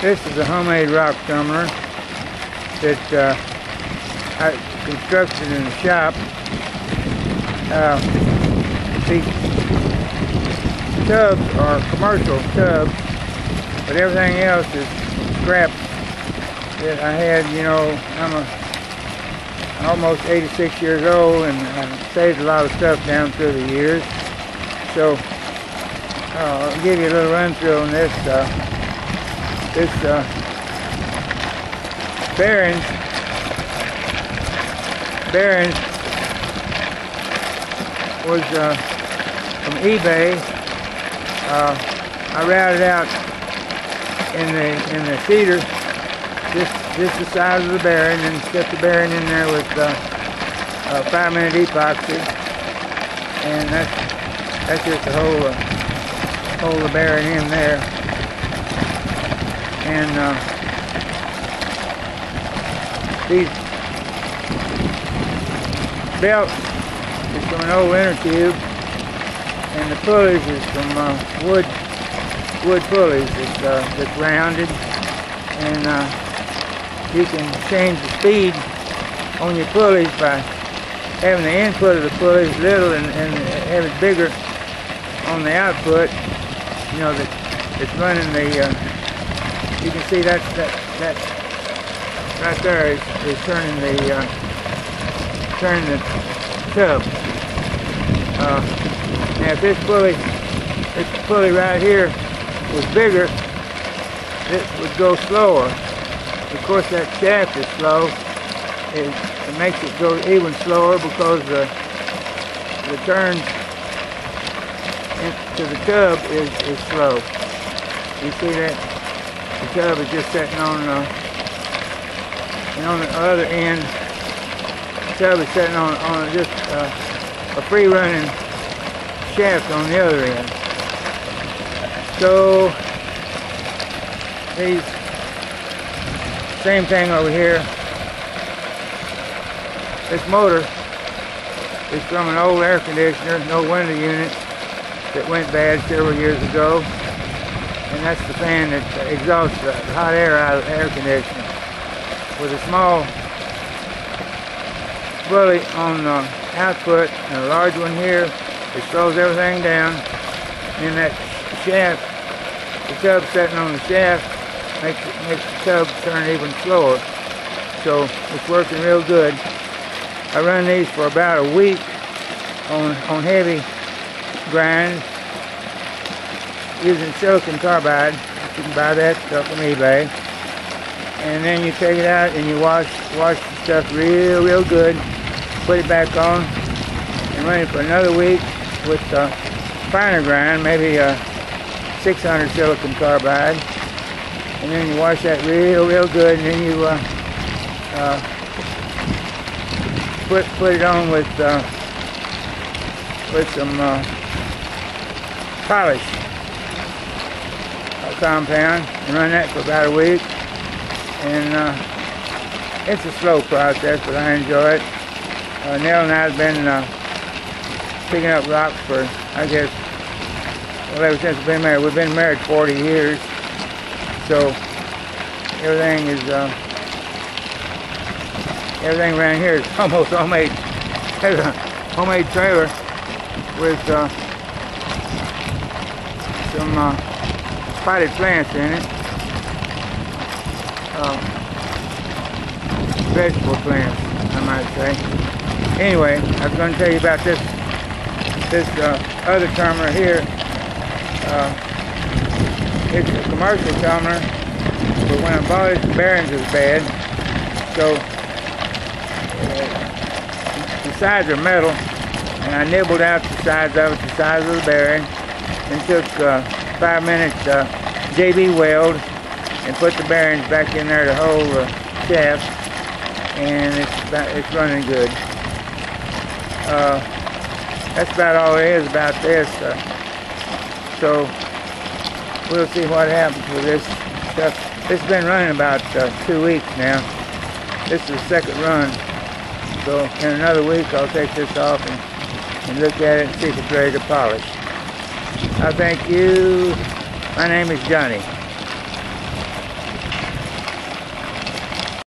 This is a homemade rock tumbler that I constructed in the shop. These tubs are commercial tubs, but everything else is scrap that I had. You know, I'm almost 86 years old, and I saved a lot of stuff down through the years. So I'll give you a little run through on this. This bearings was from eBay. I routed out in the feeder just the size of the bearing, and set the bearing in there with 5-minute epoxy, and that's just to hold the bearing in there. And these belts is from an old inner tube, and the pulleys is from wood pulleys that's rounded, and you can change the speed on your pulleys by having the input of the pulleys little and have it bigger on the output. You know, that's running the you can see that right there is turning the tub. Now if this pulley right here was bigger, it would go slower. Of course, that shaft is slow. It makes it go even slower because the turn to the tub is slow. You see that? The tub is just sitting on, and on the other end, the tub is sitting on just a free-running shaft on the other end. So, these, same thing over here. This motor is from an old air conditioner, no window unit, that went bad several years ago. And that's the fan that exhausts the hot air out of the air conditioner. With a small pulley on the output and a large one here, it slows everything down. And that shaft, the tub sitting on the shaft, makes the tub turn even slower. So it's working real good. I run these for about a week on heavy grinds, using silicon carbide. You can buy that stuff from eBay. And then you take it out and you wash the stuff real good. Put it back on and run it for another week with finer grind, maybe 600 silicon carbide. And then you wash that real good, and then you put it on with some polish compound, and run that for about a week. And it's a slow process, but I enjoy it. Nell and I have been picking up rocks for, I guess, well, ever since we've been married. We've been married 40 years, so everything around here is almost homemade. There's a homemade trailer with some potted plants in it, vegetable plants, I might say. Anyway, I was going to tell you about this other tumbler here. It's a commercial tumbler, but when I bought it, the bearings was bad. So the sides are metal, and I nibbled out the sides of it, the size of the bearing, and took 5 minutes JB weld and put the bearings back in there to hold the shaft, and it's running good. That's about all there is about this. So we'll see what happens with this stuff. It's been running about 2 weeks now. This is the second run. So in another week I'll take this off and look at it and see if it's ready to polish. I thank you. My name is Johnny.